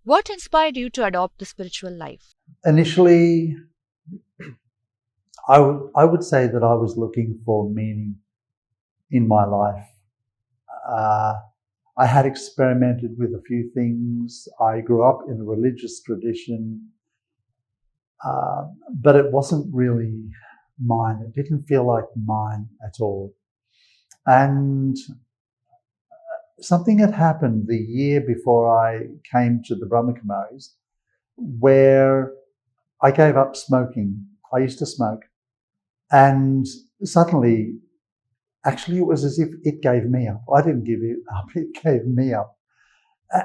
What inspired you to adopt the spiritual life? Initially, I would say that I was looking for meaning in my life. Uh, I had experimented with a few things. I grew up in a religious tradition, but it wasn't really mine. It didn't feel like mine at all. And something had happened the year before I came to the Brahmakumaris where I gave up smoking. I used to smoke. And suddenly, actually, it was as if it gave me up. I didn't give it up, it gave me up.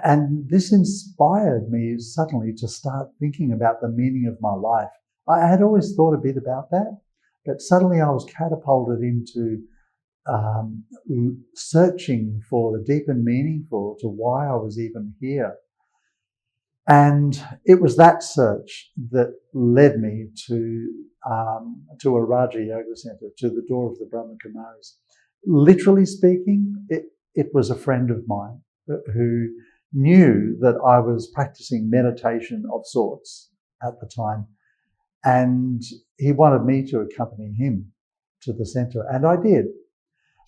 And this inspired me suddenly to start thinking about the meaning of my life. I had always thought a bit about that, but suddenly I was catapulted into searching for the deeper meaning to why I was even here. And it was that search that led me to a Raja Yoga Center, to the door of the Brahmakumaris. Literally speaking, it was a friend of mine who knew that I was practicing meditation of sorts at the time. And he wanted me to accompany him to the center, and I did.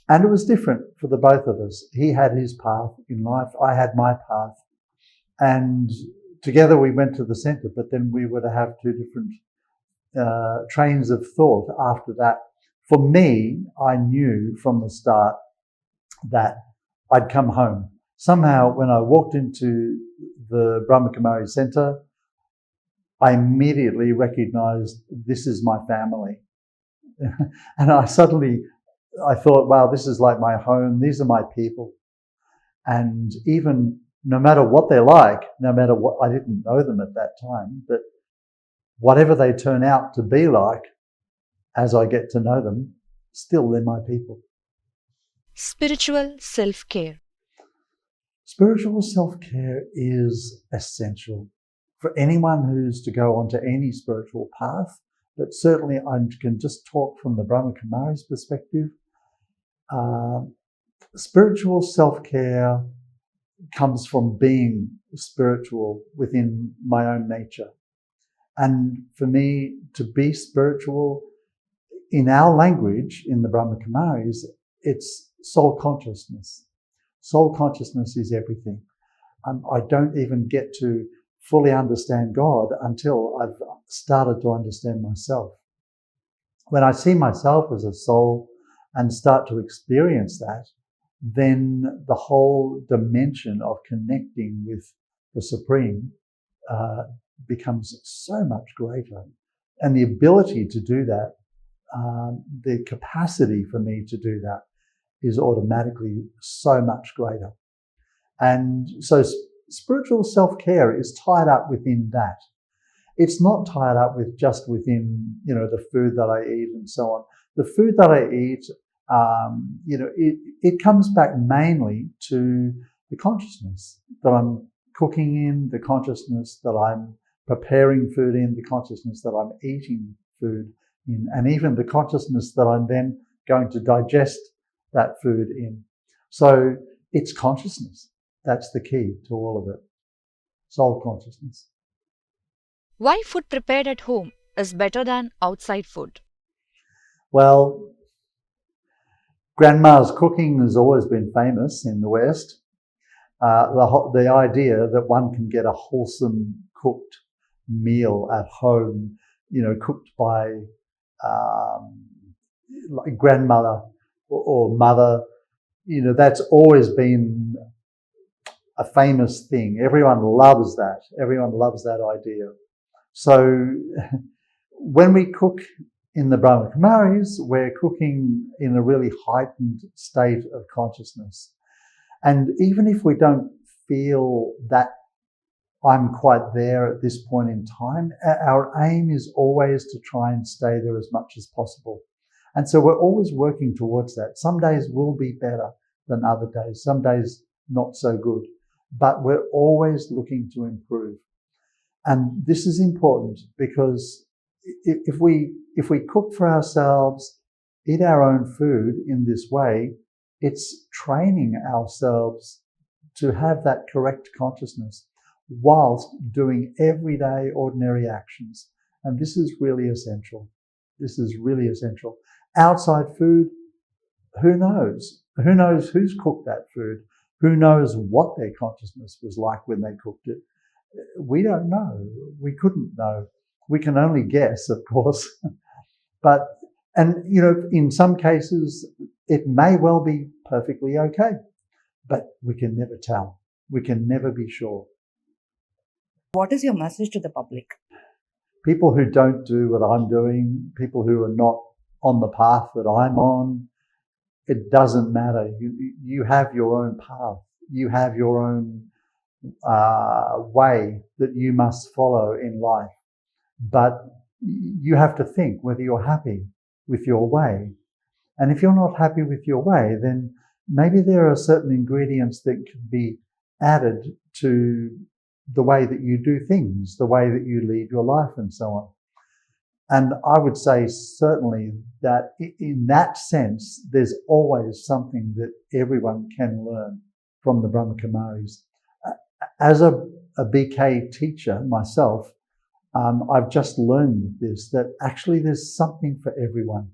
And it was different for the both of us. He had his path in life, I had my path. And together we went to the center, but then we were to have two different trains of thought after that. For me, I knew from the start that I'd come home. Somehow, when I walked into the Brahmakumari Center, I immediately recognized this is my family. And I thought, wow, this is like my home. These are my people. And even no matter what they're like, no matter what, I didn't know them at that time, but whatever they turn out to be like, as I get to know them, still they're my people. Spiritual self-care. Spiritual self-care is essential for anyone who's to go onto any spiritual path, but certainly I can just talk from the Brahmakumari's perspective. Spiritual self-care comes from being spiritual within my own nature. And for me, to be spiritual, in our language, in the Brahmakumaris, it's soul consciousness. Soul consciousness is everything. I don't even get to fully understand God until I've started to understand myself. When I see myself as a soul and start to experience that, then the whole dimension of connecting with the Supreme becomes so much greater. And the ability to do that, the capacity for me to do that is automatically so much greater. And so spiritual self-care is tied up within that. It's not tied up with just within, the food that I eat and so on. The food that I eat, it comes back mainly to the consciousness that I'm cooking in, the consciousness that I'm preparing food in, the consciousness that I'm eating food in, and even the consciousness that I'm then going to digest that food in. So it's consciousness. That's the key to all of it. Soul consciousness. Why food prepared at home is better than outside food? Well, Grandma's cooking has always been famous in the West. The idea that one can get a wholesome cooked meal at home, cooked by like grandmother or mother, that's always been a famous thing. Everyone loves that. Everyone loves that idea. So when we cook in the Brahmakumaris, we're cooking in a really heightened state of consciousness. And even if we don't feel that I'm quite there at this point in time, our aim is always to try and stay there as much as possible. And so we're always working towards that. Some days will be better than other days, some days not so good, but we're always looking to improve. And this is important because if we cook for ourselves, eat our own food in this way, It's training ourselves to have that correct consciousness whilst doing everyday ordinary actions. And this is really essential. This is really essential. Outside food, who knows? Who knows who's cooked that food? Who knows what their consciousness was like when they cooked it? We don't know. We couldn't know. We can only guess, of course. And in some cases, it may well be perfectly okay, but we can never tell. We can never be sure. What is your message to the public? People who don't do what I'm doing, people who are not on the path that I'm on, it doesn't matter. You have your own path. You have your own way that you must follow in life. But you have to think whether you're happy with your way. And if you're not happy with your way, then maybe there are certain ingredients that could be added to the way that you do things, the way that you lead your life and so on. And I would say certainly that in that sense, there's always something that everyone can learn from the Brahmakumaris. As a BK teacher myself, I've just learned this, that actually there's something for everyone.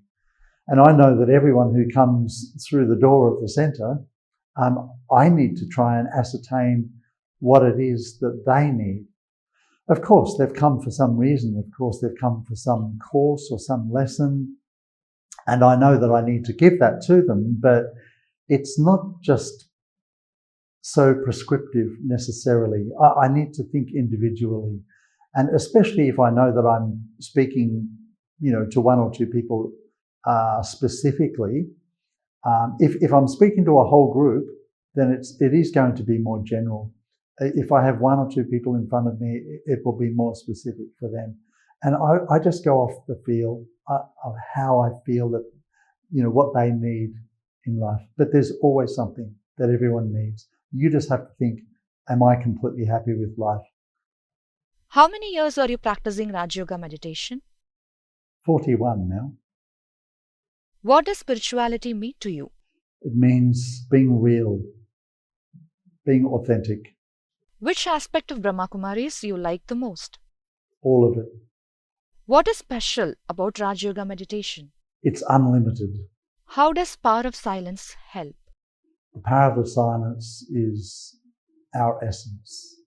And I know that everyone who comes through the door of the centre, I need to try and ascertain what it is that they need. Of course, they've come for some reason. Of course, they've come for some course or some lesson. And I know that I need to give that to them, but it's not just so prescriptive necessarily. I need to think individually. And especially if I know that I'm speaking, to one or two people specifically, if I'm speaking to a whole group, then it is going to be more general. If I have one or two people in front of me, it will be more specific for them. And I just go off the feel of how I feel that, what they need in life. But there's always something that everyone needs. You just have to think, am I completely happy with life? How many years are you practicing Raj Yoga meditation? 41 now. What does spirituality mean to you? It means being real, being authentic. Which aspect of Brahmakumaris you like the most? All of it. What is special about Raj Yoga meditation? It's unlimited. How does power of silence help? The power of the silence is our essence.